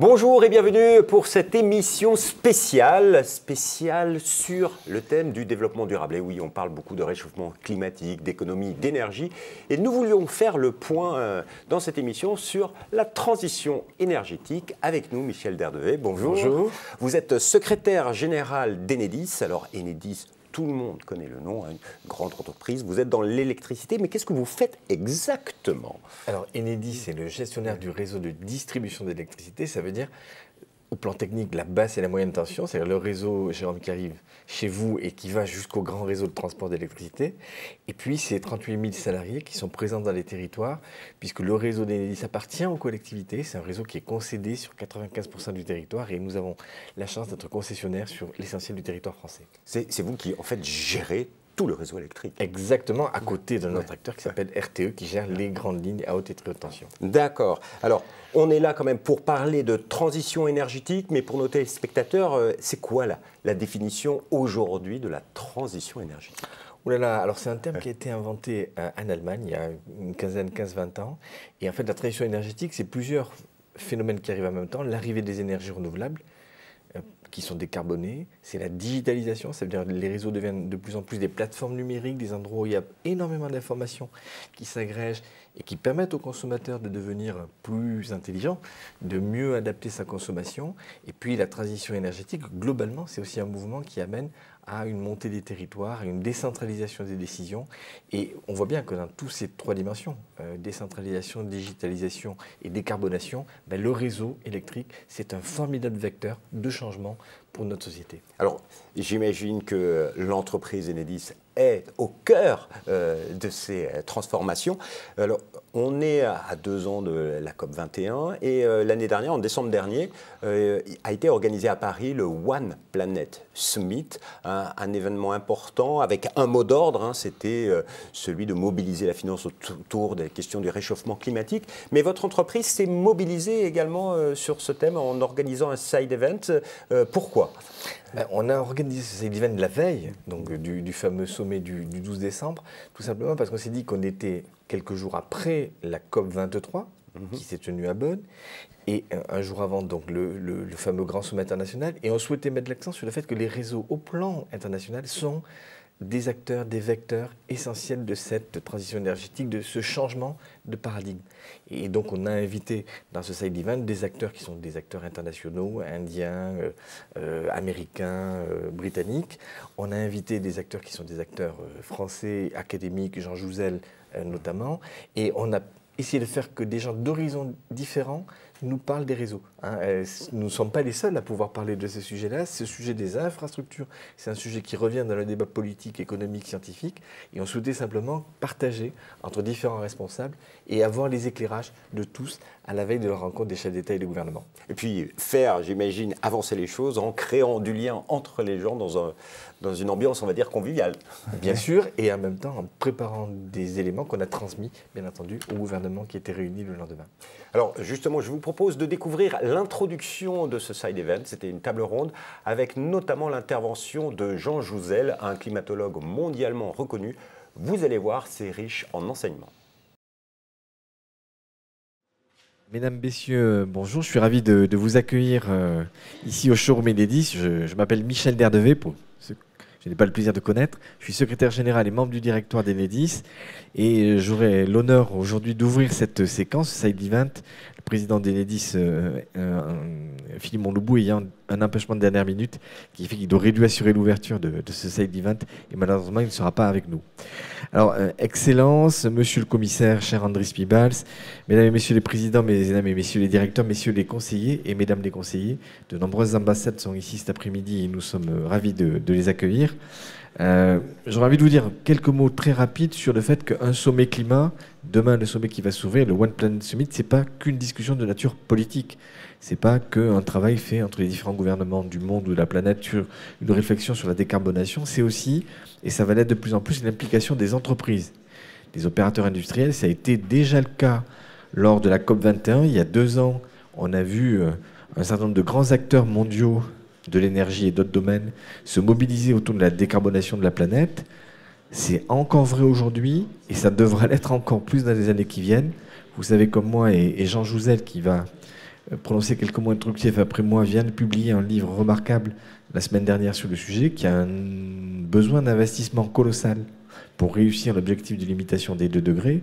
Bonjour et bienvenue pour cette émission spéciale sur le thème du développement durable. Et oui, on parle beaucoup de réchauffement climatique, d'économie, d'énergie. Et nous voulions faire le point dans cette émission sur la transition énergétique. Avec nous, Michel Derdevey. Bonjour. Bonjour. Vous êtes secrétaire général d'Enedis. Alors, Enedis, tout le monde connaît le nom, une grande entreprise. Vous êtes dans l'électricité, mais qu'est-ce que vous faites exactement? Alors, Enedis, c'est le gestionnaire du réseau de distribution d'électricité. Ça veut dire, au plan technique, la basse et la moyenne tension, c'est-à-dire le réseau, Jérôme, qui arrive chez vous et qui va jusqu'au grand réseau de transport d'électricité. Et puis, c'est 38 000 salariés qui sont présents dans les territoires, puisque le réseau d'Enedis appartient aux collectivités. C'est un réseau qui est concédé sur 95% du territoire et nous avons la chance d'être concessionnaire sur l'essentiel du territoire français. C'est vous qui, en fait, gérez tout le réseau électrique. Exactement, à côté d'un autre acteur qui s'appelle RTE, qui gère les grandes lignes à haute et très haute tension. D'accord. Alors, on est là quand même pour parler de transition énergétique, mais pour nos téléspectateurs, c'est quoi la définition aujourd'hui de la transition énergétique? Ouh là là, alors c'est un terme qui a été inventé en Allemagne il y a une quinzaine, 15-20 ans. Et en fait, la transition énergétique, c'est plusieurs phénomènes qui arrivent en même temps. L'arrivée des énergies renouvelables, qui sont décarbonés, c'est la digitalisation, ça veut dire que les réseaux deviennent de plus en plus des plateformes numériques, des endroits où il y a énormément d'informations qui s'agrègent et qui permettent aux consommateurs de devenir plus intelligents, de mieux adapter sa consommation. Et puis la transition énergétique, globalement, c'est aussi un mouvement qui amène à une montée des territoires, à une décentralisation des décisions. Et on voit bien que dans toutes ces trois dimensions, décentralisation, digitalisation et décarbonation, le réseau électrique, c'est un formidable vecteur de changement pour notre société. Alors, j'imagine que l'entreprise Enedis est au cœur de ces transformations. Alors, on est à 2 ans de la COP21 et l'année dernière, en décembre dernier, a été organisé à Paris le One Planet Summit, un événement important avec un mot d'ordre, c'était celui de mobiliser la finance autour des questions du réchauffement climatique. Mais votre entreprise s'est mobilisée également sur ce thème en organisant un side event. Pourquoi ? On a organisé ce side event la veille donc, du fameux sommet du 12 décembre, tout simplement parce qu'on s'est dit qu'on était quelques jours après la COP23, qui s'est tenue à Bonn, et un jour avant donc, le fameux grand sommet international, et on souhaitait mettre l'accent sur le fait que les réseaux au plan international sont des acteurs, des vecteurs essentiels de cette transition énergétique, de ce changement de paradigme. Et donc on a invité dans ce side event des acteurs qui sont des acteurs internationaux, indiens, américains, britanniques. On a invité des acteurs qui sont des acteurs français, académiques, Jean Jouzel notamment. Et on a essayé de faire que des gens d'horizons différents nous parlent des réseaux. Nous ne sommes pas les seuls à pouvoir parler de ces sujets-là. Ce sujet des infrastructures, c'est un sujet qui revient dans le débat politique, économique, scientifique. Et on souhaitait simplement partager entre différents responsables et avoir les éclairages de tous à la veille de la rencontre des chefs d'État et de gouvernement. Et puis faire, j'imagine, avancer les choses en créant du lien entre les gens dans une ambiance, on va dire, conviviale. Bien sûr, et en même temps en préparant des éléments qu'on a transmis, bien entendu, au gouvernement qui était réuni le lendemain. Alors justement, je vous propose de découvrir l'introduction de ce side event. C'était une table ronde avec notamment l'intervention de Jean Jouzel, un climatologue mondialement reconnu. Vous allez voir, c'est riche en enseignements. Mesdames, Messieurs, bonjour. Je suis ravi de vous accueillir ici au showroom Enedis. Je m'appelle Michel Derdevey, pour ceux que je n'ai pas le plaisir de connaître. Je suis secrétaire général et membre du directoire d'Enedis. Et j'aurai l'honneur aujourd'hui d'ouvrir cette séquence, ce side event. Le président d'Enedis, Philippe Monloubou, ayant un empêchement de dernière minute qui fait qu'il aurait dû assurer l'ouverture de ce side event. Et malheureusement, il ne sera pas avec nous. Alors, Excellence, Monsieur le Commissaire, cher Andris Pibals, Mesdames et Messieurs les Présidents, Mesdames et Messieurs les Directeurs, Messieurs les Conseillers et Mesdames les Conseillers, de nombreuses ambassades sont ici cet après-midi et nous sommes ravis de les accueillir. J'aurais envie de vous dire quelques mots très rapides sur le fait qu'un sommet climat, demain le sommet qui va s'ouvrir, le One Planet Summit, c'est pas qu'une discussion de nature politique. C'est pas qu'un travail fait entre les différents gouvernements du monde ou de la planète sur une réflexion sur la décarbonation. C'est aussi, et ça va l'être de plus en plus, l'implication des entreprises, des opérateurs industriels. Ça a été déjà le cas lors de la COP21. Il y a 2 ans, on a vu un certain nombre de grands acteurs mondiaux de l'énergie et d'autres domaines se mobiliser autour de la décarbonation de la planète. C'est encore vrai aujourd'hui et ça devra l'être encore plus dans les années qui viennent. Vous savez comme moi et Jean Jouzel qui va prononcer quelques mots introductifs après moi, vient de publier un livre remarquable la semaine dernière sur le sujet, qui a un besoin d'investissement colossal pour réussir l'objectif de limitation des 2 degrés,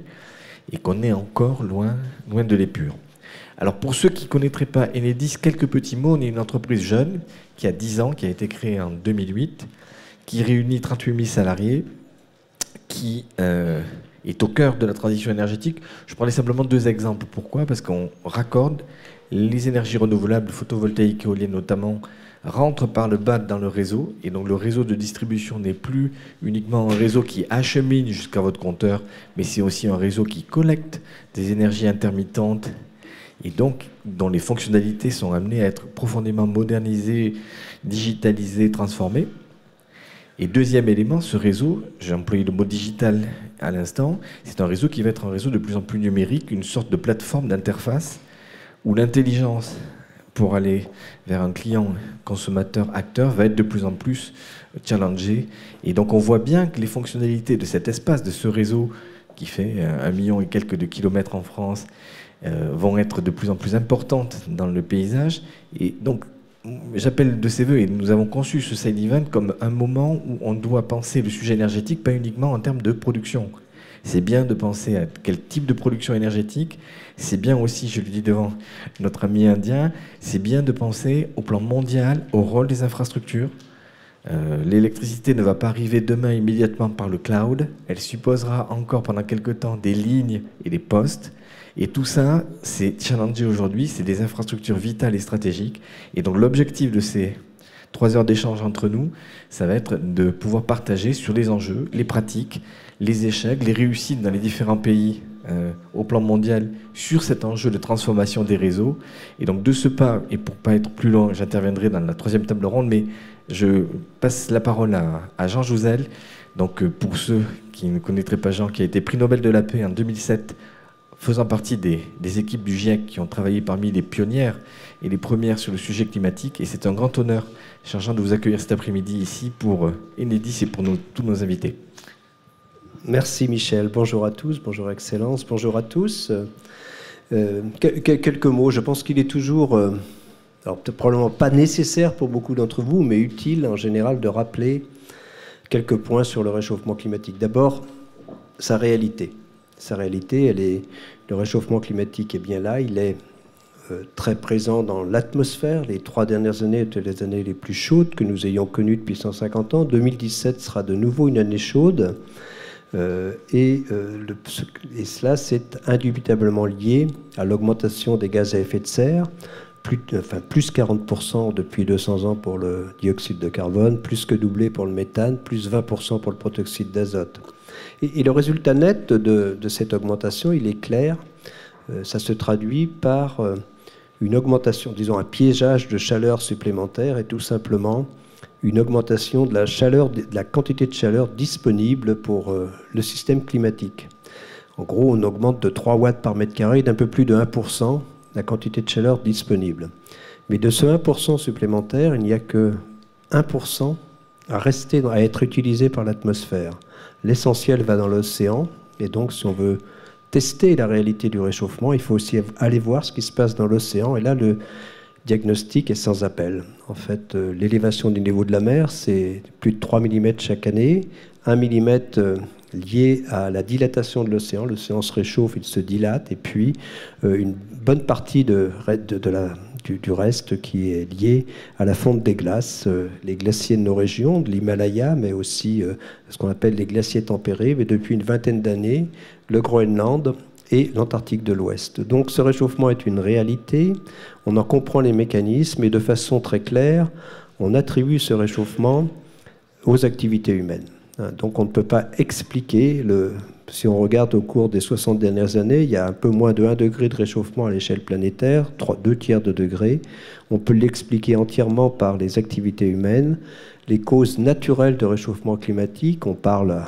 et qu'on est encore loin de l'épure. Alors pour ceux qui ne connaîtraient pas Enedis, quelques petits mots. On est une entreprise jeune qui a 10 ans, qui a été créée en 2008, qui réunit 38 000 salariés, qui est au cœur de la transition énergétique. Je prenais simplement 2 exemples. Pourquoi? Parce qu'on raccorde les énergies renouvelables, photovoltaïques, éoliennes notamment, rentrent par le bas dans le réseau. Et donc le réseau de distribution n'est plus uniquement un réseau qui achemine jusqu'à votre compteur, mais c'est aussi un réseau qui collecte des énergies intermittentes et donc dont les fonctionnalités sont amenées à être profondément modernisées, digitalisées, transformées. Et deuxième élément, ce réseau, j'ai employé le mot digital à l'instant, c'est un réseau qui va être un réseau de plus en plus numérique, une sorte de plateforme d'interface où l'intelligence pour aller vers un client, consommateur, acteur va être de plus en plus challengée. Et donc on voit bien que les fonctionnalités de cet espace, de ce réseau qui fait 1 million et quelques de kilomètres en France, vont être de plus en plus importantes dans le paysage. Et donc j'appelle de ces voeux, et nous avons conçu ce Side Event comme un moment où on doit penser le sujet énergétique, pas uniquement en termes de production. C'est bien de penser à quel type de production énergétique, c'est bien aussi, je le dis devant notre ami indien, c'est bien de penser au plan mondial, au rôle des infrastructures. L'électricité ne va pas arriver demain immédiatement par le cloud, elle supposera encore pendant quelque temps des lignes et des postes. Et tout ça, c'est challengé aujourd'hui, c'est des infrastructures vitales et stratégiques. Et donc l'objectif de ces 3 heures d'échange entre nous, ça va être de pouvoir partager sur les enjeux, les pratiques, les échecs, les réussites dans les différents pays au plan mondial sur cet enjeu de transformation des réseaux. Et donc de ce pas, et pour pas être plus long, j'interviendrai dans la 3e table ronde, mais je passe la parole à Jean Jouzel. Donc pour ceux qui ne connaîtraient pas Jean, qui a été prix Nobel de la paix en 2007, faisant partie des équipes du GIEC qui ont travaillé parmi les pionnières et les premières sur le sujet climatique. Et c'est un grand honneur, cher Jean, de vous accueillir cet après-midi ici pour Enedis et pour tous nos invités. Merci Michel. Bonjour à tous, bonjour Excellence, bonjour à tous. Quelques mots. Je pense qu'il est toujours, alors probablement pas nécessaire pour beaucoup d'entre vous, mais utile en général de rappeler quelques points sur le réchauffement climatique. D'abord, sa réalité. Sa réalité, le réchauffement climatique est bien là, il est très présent dans l'atmosphère. Les 3 dernières années étaient les années les plus chaudes que nous ayons connues depuis 150 ans. 2017 sera de nouveau une année chaude. Et cela, c'est indubitablement lié à l'augmentation des gaz à effet de serre, plus 40% depuis 200 ans pour le dioxyde de carbone, plus que doublé pour le méthane, plus 20% pour le protoxyde d'azote. Et le résultat net de cette augmentation, il est clair. Ça se traduit par une augmentation, disons un piégeage de chaleur supplémentaire et tout simplement une augmentation de la chaleur, de la quantité de chaleur disponible pour le système climatique. En gros, on augmente de 3 watts par mètre carré d'un peu plus de 1% la quantité de chaleur disponible. Mais de ce 1% supplémentaire, il n'y a que 1% à être utilisé par l'atmosphère. L'essentiel va dans l'océan, et donc si on veut tester la réalité du réchauffement, il faut aussi aller voir ce qui se passe dans l'océan, et là le diagnostic est sans appel. En fait, l'élévation du niveau de la mer, c'est plus de 3 mm chaque année, 1 mm lié à la dilatation de l'océan. L'océan se réchauffe, il se dilate, et puis une bonne partie du reste qui est lié à la fonte des glaces, les glaciers de nos régions, de l'Himalaya, mais aussi ce qu'on appelle les glaciers tempérés, mais depuis une vingtaine d'années, le Groenland et l'Antarctique de l'Ouest. Donc ce réchauffement est une réalité, on en comprend les mécanismes, et de façon très claire, on attribue ce réchauffement aux activités humaines. Donc on ne peut pas expliquer, si on regarde au cours des 60 dernières années, il y a un peu moins de 1 degré de réchauffement à l'échelle planétaire, 2/3 de degré. On peut l'expliquer entièrement par les activités humaines. Les causes naturelles de réchauffement climatique, on parle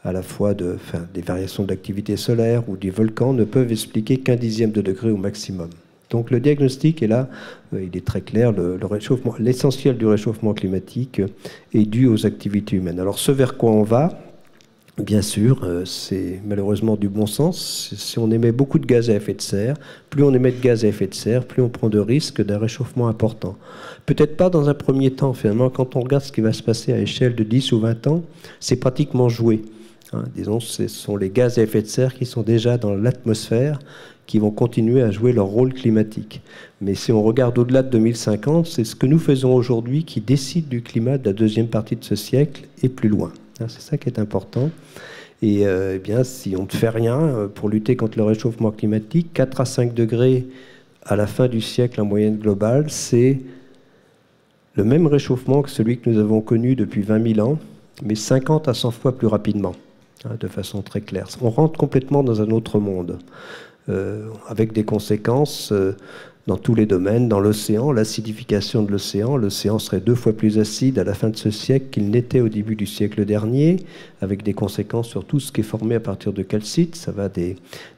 à la fois des variations d'activité solaire ou des volcans, ne peuvent expliquer qu'1 dixième de degré au maximum. Donc le diagnostic est là, il est très clair, l'essentiel du réchauffement climatique est dû aux activités humaines. Alors ce vers quoi on va, Bien sûr, c'est malheureusement du bon sens. Si on émet beaucoup de gaz à effet de serre, plus on émet de gaz à effet de serre, plus on prend de risques d'un réchauffement important. Peut-être pas dans un premier temps, finalement, quand on regarde ce qui va se passer à échelle de 10 ou 20 ans, c'est pratiquement joué. Hein, disons, ce sont les gaz à effet de serre qui sont déjà dans l'atmosphère, qui vont continuer à jouer leur rôle climatique. Mais si on regarde au-delà de 2050, c'est ce que nous faisons aujourd'hui qui décide du climat de la deuxième partie de ce siècle et plus loin. C'est ça qui est important. Et eh bien, si on ne fait rien pour lutter contre le réchauffement climatique, 4 à 5 degrés à la fin du siècle en moyenne globale, c'est le même réchauffement que celui que nous avons connu depuis 20 000 ans, mais 50 à 100 fois plus rapidement, hein, de façon très claire. On rentre complètement dans un autre monde, avec des conséquences dans tous les domaines. Dans l'océan, l'acidification de l'océan serait 2 fois plus acide à la fin de ce siècle qu'il n'était au début du siècle dernier, avec des conséquences sur tout ce qui est formé à partir de calcite. Ça va des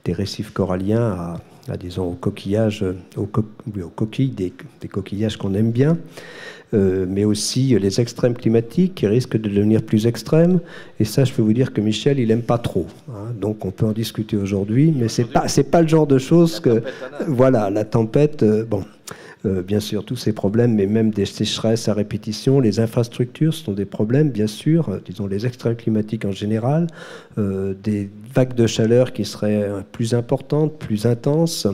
récifs coralliens disons, aux coquillages, aux coquilles, des coquillages qu'on aime bien, mais aussi les extrêmes climatiques qui risquent de devenir plus extrêmes. Et ça, je peux vous dire que Michel, il n'aime pas trop. Hein. Donc on peut en discuter aujourd'hui, mais c'est pas le genre de choses que... Voilà, la tempête, bon... bien sûr, tous ces problèmes, mais même des sécheresses à répétition, les infrastructures sont des problèmes, bien sûr, disons les extrêmes climatiques en général, des vagues de chaleur qui seraient plus importantes, plus intenses,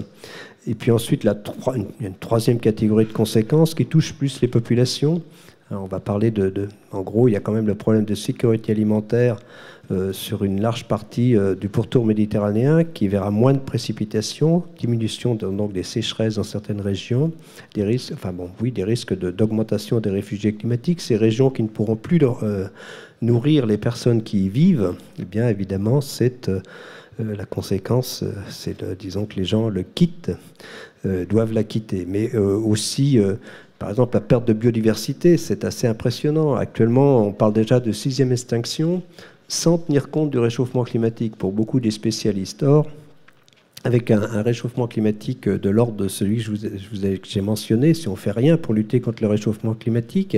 et puis ensuite une troisième catégorie de conséquences qui touche plus les populations. Alors, on va parler en gros, il y a quand même le problème de sécurité alimentaire sur une large partie du pourtour méditerranéen qui verra moins de précipitations, diminution donc des sécheresses dans certaines régions, des risques, des risques d'augmentation des réfugiés climatiques. Ces régions qui ne pourront plus nourrir les personnes qui y vivent, eh bien évidemment, c'est la conséquence, c'est disons que les gens le quittent, doivent la quitter, mais aussi par exemple, la perte de biodiversité, c'est assez impressionnant. Actuellement, on parle déjà de 6e extinction sans tenir compte du réchauffement climatique pour beaucoup des spécialistes. Or, avec un réchauffement climatique de l'ordre de celui que j'ai mentionné, si on ne fait rien pour lutter contre le réchauffement climatique,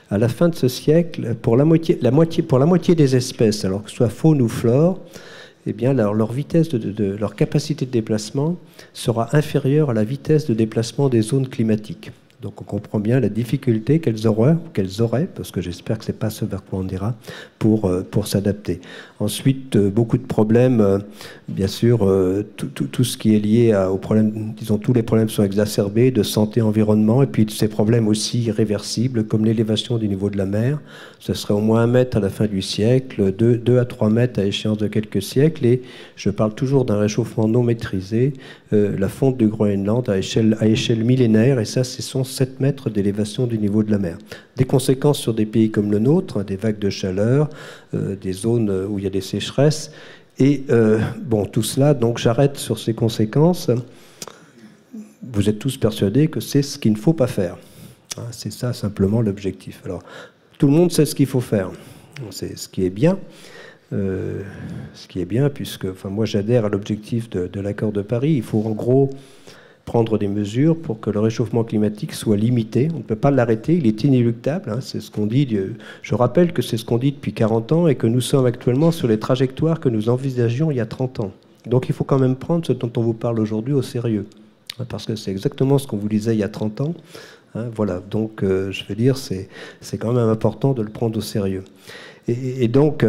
à la fin de ce siècle, pour la moitié des espèces, alors que ce soit faune ou flore, eh bien, leur vitesse leur capacité de déplacement sera inférieure à la vitesse de déplacement des zones climatiques. Donc on comprend bien la difficulté qu'elles auraient, parce que j'espère que ce n'est pas ce vers quoi on ira, pour s'adapter. Ensuite, beaucoup de problèmes, bien sûr, tout ce qui est lié aux problèmes, disons, tous les problèmes sont exacerbés, de santé, environnement, et puis ces problèmes aussi irréversibles, comme l'élévation du niveau de la mer. Ce serait au moins 1 mètre à la fin du siècle, 2 à 3 mètres à échéance de quelques siècles, et je parle toujours d'un réchauffement non maîtrisé, la fonte du Groenland à échelle millénaire, et ça, ce sont 7 mètres d'élévation du niveau de la mer. Des conséquences sur des pays comme le nôtre, des vagues de chaleur, des zones où il y a des sécheresses. Et tout cela, donc j'arrête sur ces conséquences. Vous êtes tous persuadés que c'est ce qu'il ne faut pas faire. Hein, c'est ça simplement l'objectif. Alors, tout le monde sait ce qu'il faut faire. C'est ce qui est bien. Puisque moi j'adhère à l'objectif de l'accord de Paris. Il faut en gros prendre des mesures pour que le réchauffement climatique soit limité. On ne peut pas l'arrêter, il est inéluctable. Hein, c'est ce qu'on dit. Je rappelle que c'est ce qu'on dit depuis 40 ans et que nous sommes actuellement sur les trajectoires que nous envisagions il y a 30 ans. Donc il faut quand même prendre ce dont on vous parle aujourd'hui au sérieux. Hein, parce que c'est exactement ce qu'on vous disait il y a 30 ans. Hein, voilà, donc je veux dire, c'est quand même important de le prendre au sérieux. Et donc,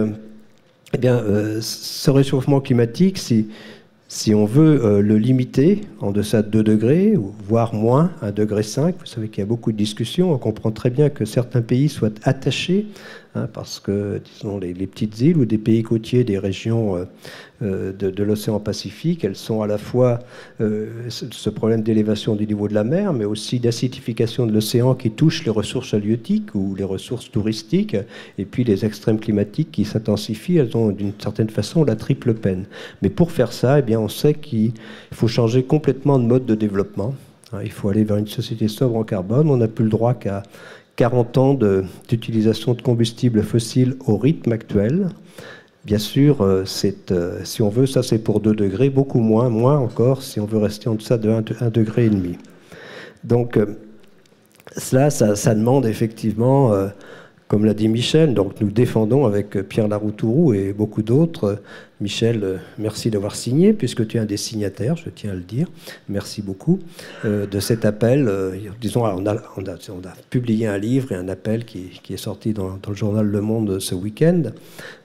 ce réchauffement climatique, si on veut le limiter en deçà de 2 degrés, voire moins, 1,5 degré, vous savez qu'il y a beaucoup de discussions, on comprend très bien que certains pays soient attachés, hein, parce que, disons, les petites îles ou des pays côtiers des régions de l'océan Pacifique, elles sont à la fois ce problème d'élévation du niveau de la mer, mais aussi d'acidification de l'océan qui touche les ressources halieutiques ou les ressources touristiques, et puis les extrêmes climatiques qui s'intensifient, elles ont d'une certaine façon la triple peine. Mais pour faire ça, eh bien, on sait qu'il faut changer complètement de mode de développement. Il faut aller vers une société sobre en carbone. On n'a plus le droit qu'à 40 ans d'utilisation de combustibles fossiles au rythme actuel. Bien sûr, si on veut, ça c'est pour 2 degrés, beaucoup moins encore si on veut rester en deçà de 1,5 degré. Donc, ça demande effectivement Comme l'a dit Michel, donc nous défendons avec Pierre Laroutourou et beaucoup d'autres. Michel, merci d'avoir signé, puisque tu es un des signataires, je tiens à le dire. Merci beaucoup de cet appel. Disons, on a publié un livre et un appel qui est sorti dans le journal Le Monde ce week-end.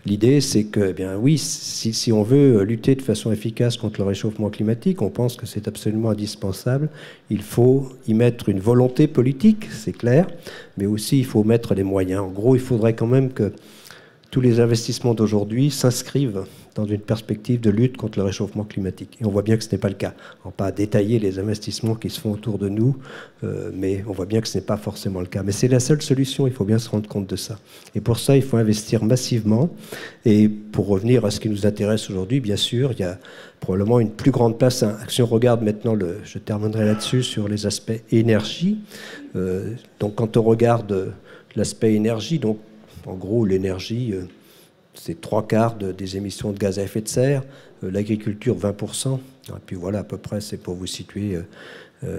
L'idée, c'est que, eh bien, oui, si on veut lutter de façon efficace contre le réchauffement climatique, on pense que c'est absolument indispensable. Il faut y mettre une volonté politique, c'est clair, mais aussi il faut mettre les moyens. En gros, il faudrait quand même que tous les investissements d'aujourd'hui s'inscrivent dans une perspective de lutte contre le réchauffement climatique. Et on voit bien que ce n'est pas le cas. On ne va pas détailler les investissements qui se font autour de nous, mais on voit bien que ce n'est pas forcément le cas. Mais c'est la seule solution, il faut bien se rendre compte de ça. Et pour ça, il faut investir massivement. Et pour revenir à ce qui nous intéresse aujourd'hui, bien sûr, il y a probablement une plus grande place. Si on regarde maintenant, je terminerai là-dessus, sur les aspects énergie. Donc quand on regarde l'aspect énergie, donc en gros l'énergie, c'est 3/4 des émissions de gaz à effet de serre, l'agriculture 20%, et puis voilà, à peu près, c'est pour vous situer,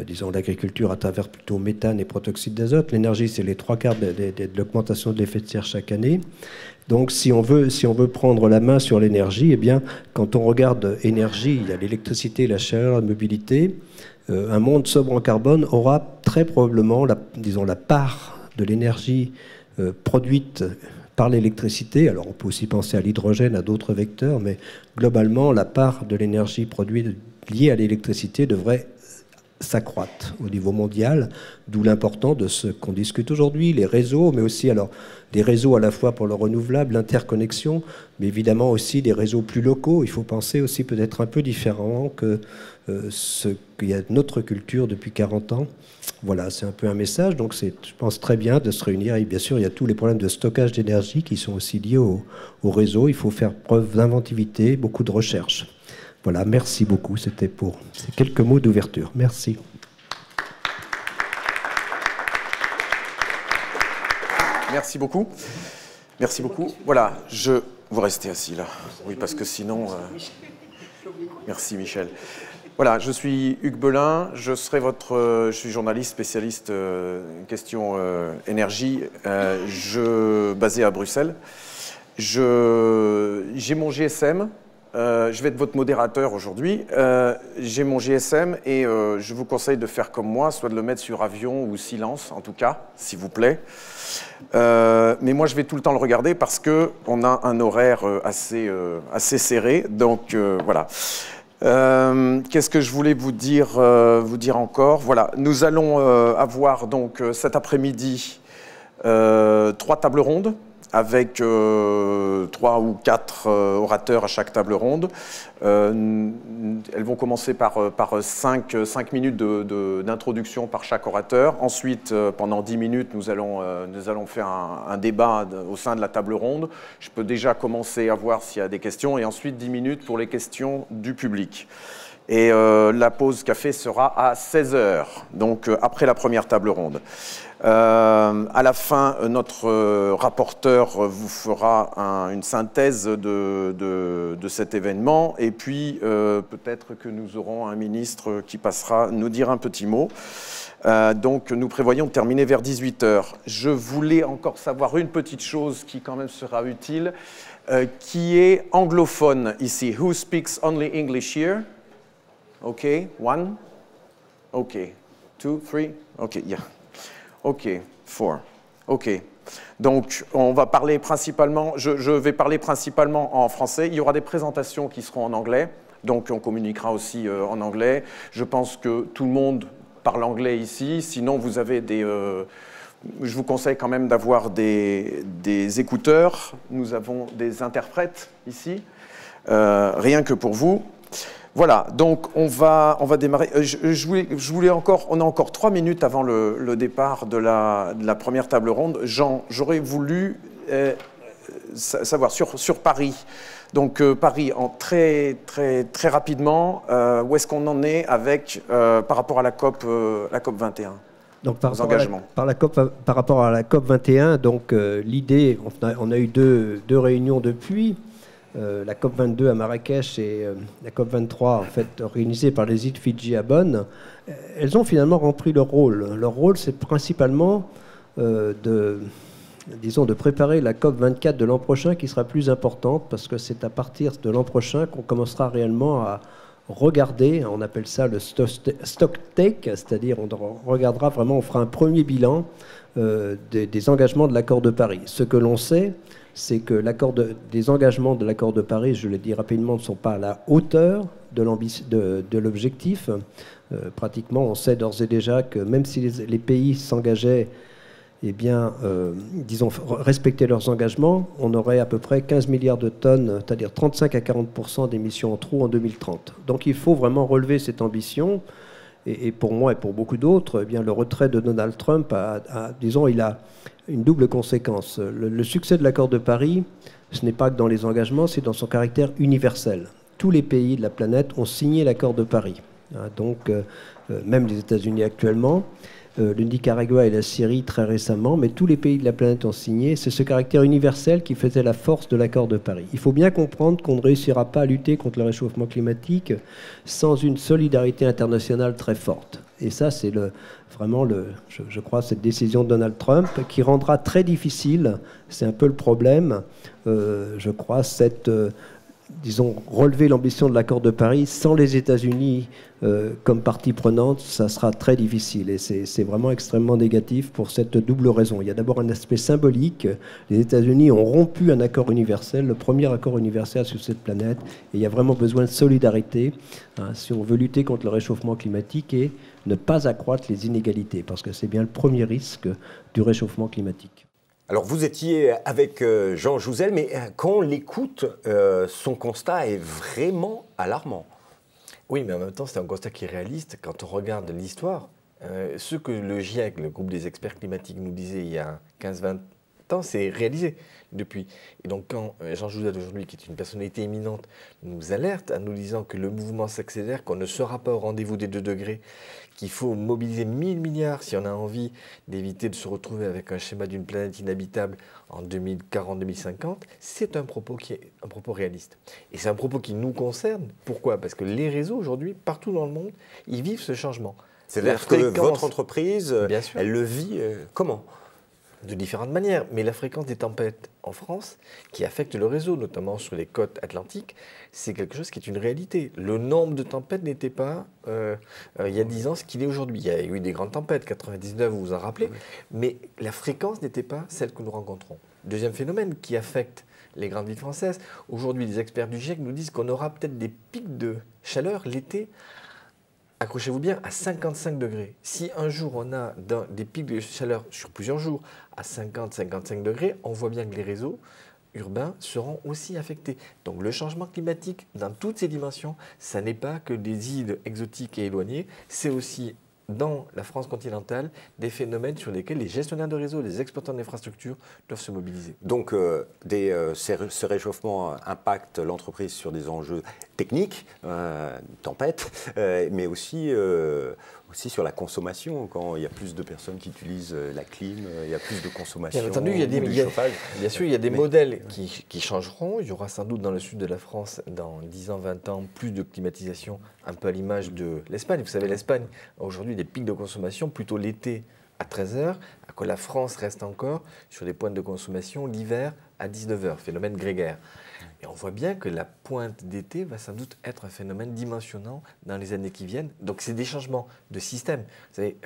disons, l'agriculture à travers plutôt méthane et protoxyde d'azote. L'énergie, c'est les 3/4 de l'augmentation de l'effet de serre chaque année. Donc si on veut prendre la main sur l'énergie, eh bien, quand on regarde énergie, il y a l'électricité, la chaleur, la mobilité. Un monde sobre en carbone aura très probablement, disons, la part de l'énergie produite par l'électricité. Alors on peut aussi penser à l'hydrogène, à d'autres vecteurs, mais globalement, la part de l'énergie produite liée à l'électricité devrait s'accroître au niveau mondial, d'où l'important de ce qu'on discute aujourd'hui, les réseaux, mais aussi alors des réseaux à la fois pour le renouvelable, l'interconnexion, mais évidemment aussi des réseaux plus locaux. Il faut penser aussi peut-être un peu différemment que ce qu'il y a de notre culture depuis 40 ans. Voilà, c'est un peu un message, donc c'est, je pense, très bien de se réunir. Et bien sûr, il y a tous les problèmes de stockage d'énergie qui sont aussi liés au réseau. Il faut faire preuve d'inventivité, beaucoup de recherche. Voilà, merci beaucoup. C'était pour ces quelques mots d'ouverture. Merci. Merci beaucoup. Merci beaucoup. Voilà, vous restez assis là. Oui, parce que sinon... Merci Michel. Voilà, je suis Hugues Belin, je suis journaliste spécialiste question énergie, basé à Bruxelles. J'ai mon GSM, je vais être votre modérateur aujourd'hui. J'ai mon GSM et je vous conseille de faire comme moi, soit de le mettre sur avion ou silence, en tout cas, s'il vous plaît. Mais moi, je vais tout le temps le regarder parce qu'on a un horaire assez serré, donc voilà. Qu'est-ce que je voulais vous dire encore? Voilà, nous allons avoir donc cet après-midi 3 tables rondes avec 3 ou 4 orateurs à chaque table ronde. Elles vont commencer par 5 minutes d'introduction par chaque orateur. Ensuite, pendant 10 minutes, nous allons faire un débat au sein de la table ronde. Je peux déjà commencer à voir s'il y a des questions. Et ensuite, 10 minutes pour les questions du public. Et la pause café sera à 16 h, donc après la première table ronde. À la fin, notre rapporteur vous fera une synthèse de cet événement. Et puis, peut-être que nous aurons un ministre qui passera nous dire un petit mot. Donc, nous prévoyons de terminer vers 18 h. Je voulais encore savoir une petite chose qui quand même sera utile, qui est anglophone ici. Who speaks only English here? OK, 1. OK, 2, 3. OK, yeah. OK, 4. OK. Donc, on va parler principalement, je vais parler principalement en français. Il y aura des présentations qui seront en anglais. Donc, on communiquera aussi en anglais. Je pense que tout le monde parle anglais ici. Sinon, vous avez des... je vous conseille quand même d'avoir des écouteurs. Nous avons des interprètes ici, rien que pour vous. Voilà, donc on va démarrer. Je voulais encore, on a encore 3 minutes avant le départ de la première table ronde. Jean, j'aurais voulu savoir sur Paris. Donc Paris, très rapidement, où est-ce qu'on en est avec par rapport à la COP 21? Donc par rapport à la COP 21, donc l'idée, on a eu deux réunions depuis. La COP 22 à Marrakech et la COP 23 en fait organisée par les îles Fidji à Bonn, elles ont finalement rempli leur rôle. Leur rôle, c'est principalement de disons, de préparer la COP24 de l'an prochain qui sera plus importante parce que c'est à partir de l'an prochain qu'on commencera réellement à regarder, on appelle ça le stock take, c'est-à-dire on regardera vraiment, on fera un premier bilan des engagements de l'accord de Paris. Ce que l'on sait, c'est que des engagements de l'accord de Paris, je le dis rapidement, ne sont pas à la hauteur de l'objectif. Pratiquement, on sait d'ores et déjà que même si les pays s'engageaient, eh bien, disons, respecter leurs engagements, on aurait à peu près 15 milliards de tonnes, c'est-à-dire 35 à 40% d'émissions en trop en 2030. Donc il faut vraiment relever cette ambition. Et pour moi et pour beaucoup d'autres, eh bien, le retrait de Donald Trump disons, il a une double conséquence. Le succès de l'accord de Paris, ce n'est pas que dans les engagements, c'est dans son caractère universel. Tous les pays de la planète ont signé l'accord de Paris. Donc, même les États-Unis actuellement, le Nicaragua et la Syrie très récemment, mais tous les pays de la planète ont signé. C'est ce caractère universel qui faisait la force de l'accord de Paris. Il faut bien comprendre qu'on ne réussira pas à lutter contre le réchauffement climatique sans une solidarité internationale très forte. Et ça, c'est vraiment, je crois, cette décision de Donald Trump qui rendra très difficile, c'est un peu le problème, je crois, disons, relever l'ambition de l'accord de Paris sans les États-Unis comme partie prenante, ça sera très difficile. Et c'est vraiment extrêmement négatif pour cette double raison. Il y a d'abord un aspect symbolique. Les États-Unis ont rompu un accord universel, le premier accord universel sur cette planète. Et il y a vraiment besoin de solidarité si on veut lutter contre le réchauffement climatique et ne pas accroître les inégalités, parce que c'est bien le premier risque du réchauffement climatique. Alors, vous étiez avec Jean Jouzel, mais quand on l'écoute, son constat est vraiment alarmant. Oui, mais en même temps, c'est un constat qui est réaliste. Quand on regarde l'histoire, ce que le GIEC, le groupe des experts climatiques, nous disait il y a 15-20 ans, c'est réalisé depuis. Et donc, quand Jean Jouzel, aujourd'hui, qui est une personnalité éminente, nous alerte en nous disant que le mouvement s'accélère, qu'on ne sera pas au rendez-vous des 2 degrés, qu'il faut mobiliser 1000 milliards si on a envie d'éviter de se retrouver avec un schéma d'une planète inhabitable en 2040-2050, c'est un propos qui est un propos réaliste. Et c'est un propos qui nous concerne. Pourquoi? Parce que les réseaux, aujourd'hui, partout dans le monde, ils vivent ce changement. C'est-à-dire que votre entreprise, elle le vit comment? De différentes manières, mais la fréquence des tempêtes en France, qui affecte le réseau, notamment sur les côtes atlantiques, c'est quelque chose qui est une réalité. Le nombre de tempêtes n'était pas, il y a 10 ans, ce qu'il est aujourd'hui. Il y a eu des grandes tempêtes, 99, vous vous en rappelez, mais la fréquence n'était pas celle que nous rencontrons. Deuxième phénomène qui affecte les grandes villes françaises, aujourd'hui, les experts du GIEC nous disent qu'on aura peut-être des pics de chaleur l'été, accrochez-vous bien, à 55 degrés. Si un jour on a des pics de chaleur sur plusieurs jours à 50-55 degrés, on voit bien que les réseaux urbains seront aussi affectés. Donc le changement climatique, dans toutes ses dimensions, ça n'est pas que des îles exotiques et éloignées, c'est aussi dans la France continentale des phénomènes sur lesquels les gestionnaires de réseau, les exploitants d'infrastructures doivent se mobiliser. Donc ce réchauffement impacte l'entreprise sur des enjeux techniques, tempête, mais aussi sur la consommation. Quand il y a plus de personnes qui utilisent la clim, il y a plus de consommation. Bien entendu, bien sûr, il y a des modèles qui changeront. Il y aura sans doute dans le sud de la France, dans 10 ans, 20 ans, plus de climatisation, un peu à l'image de l'Espagne. Vous savez, l'Espagne a aujourd'hui des pics de consommation plutôt l'été à 13h, alors que la France reste encore sur des pointes de consommation l'hiver à 19h, phénomène grégaire. Et on voit bien que la pointe d'été va sans doute être un phénomène dimensionnant dans les années qui viennent. Donc c'est des changements de système. Vous savez,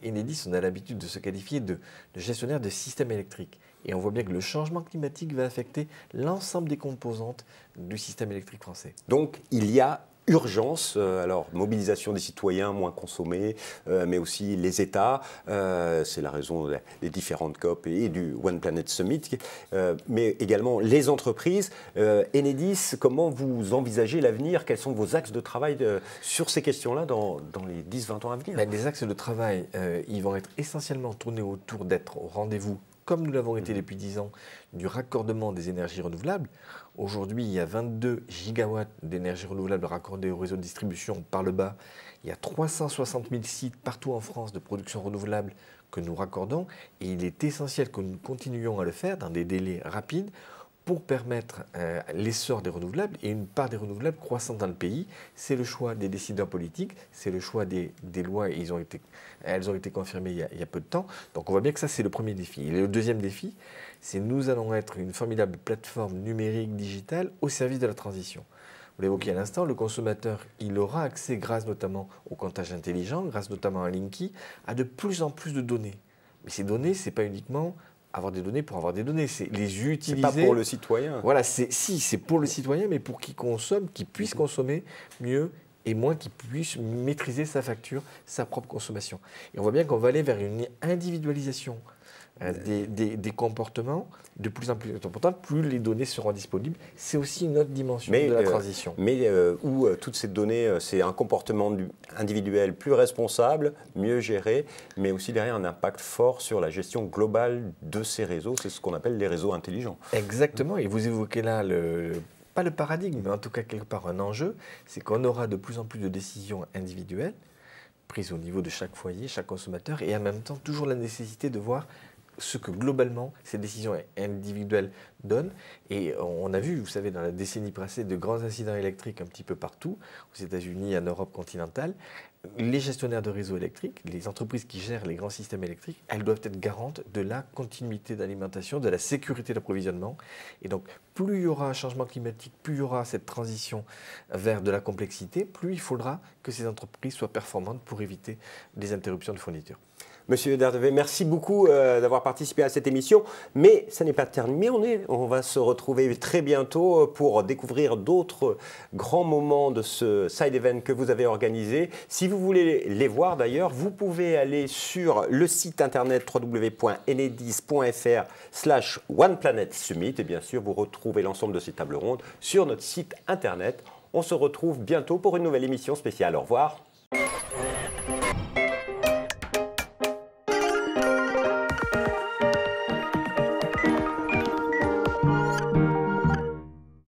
Enedis, on a l'habitude de se qualifier de gestionnaire de système électrique. Et on voit bien que le changement climatique va affecter l'ensemble des composantes du système électrique français. Donc il y a urgence, alors mobilisation des citoyens, moins consommer, mais aussi les États, c'est la raison des différentes COP et du One Planet Summit, mais également les entreprises. Enedis, comment vous envisagez l'avenir? Quels sont vos axes de travail sur ces questions-là dans les 10-20 ans à venir? Les axes de travail, ils vont être essentiellement tournés autour d'être au rendez-vous, comme nous l'avons été depuis 10 ans, du raccordement des énergies renouvelables. Aujourd'hui, il y a 22 gigawatts d'énergie renouvelable raccordés au réseau de distribution par le bas. Il y a 360 000 sites partout en France de production renouvelable que nous raccordons. Et il est essentiel que nous continuions à le faire dans des délais rapides pour permettre l'essor des renouvelables et une part des renouvelables croissante dans le pays. C'est le choix des décideurs politiques, c'est le choix des lois, et elles ont été confirmées il y a peu de temps. Donc on voit bien que ça, c'est le premier défi. Et le deuxième défi, c'est nous allons être une formidable plateforme numérique digitale au service de la transition. Vous l'évoquiez à l'instant, le consommateur, il aura accès, grâce notamment au comptage intelligent, grâce notamment à Linky, à de plus en plus de données. Mais ces données, ce n'est pas uniquement avoir des données pour avoir des données, c'est les utiliser. C'est pas pour le citoyen. Voilà, c'est pour le citoyen, mais pour qu'il consomme, qu'il puisse consommer mieux et moins, qu'il puisse maîtriser sa facture, sa propre consommation. Et on voit bien qu'on va aller vers une individualisation des comportements de plus en plus importante, plus les données seront disponibles. C'est aussi une autre dimension de la transition. Mais où toutes ces données, c'est un comportement individuel plus responsable, mieux géré, mais aussi derrière un impact fort sur la gestion globale de ces réseaux. C'est ce qu'on appelle les réseaux intelligents. Exactement. Et vous évoquez là pas le paradigme, mais en tout cas quelque part un enjeu, c'est qu'on aura de plus en plus de décisions individuelles prises au niveau de chaque foyer, chaque consommateur, et en même temps toujours la nécessité de voir ce que globalement ces décisions individuelles donnent. Et on a vu, vous savez, dans la décennie passée, de grands incidents électriques un petit peu partout, aux États-Unis, en Europe continentale. Les gestionnaires de réseaux électriques, les entreprises qui gèrent les grands systèmes électriques, elles doivent être garantes de la continuité d'alimentation, de la sécurité d'approvisionnement. Et donc, plus il y aura un changement climatique, plus il y aura cette transition vers de la complexité, plus il faudra que ces entreprises soient performantes pour éviter des interruptions de fourniture. Monsieur Derdevet, merci beaucoup d'avoir participé à cette émission. Mais ça n'est pas terminé. On va se retrouver très bientôt pour découvrir d'autres grands moments de ce side event que vous avez organisé. Si vous voulez les voir d'ailleurs, vous pouvez aller sur le site internet www.enedis.fr/OnePlanetSummit. Et bien sûr, vous retrouvez l'ensemble de ces tables rondes sur notre site internet. On se retrouve bientôt pour une nouvelle émission spéciale. Au revoir.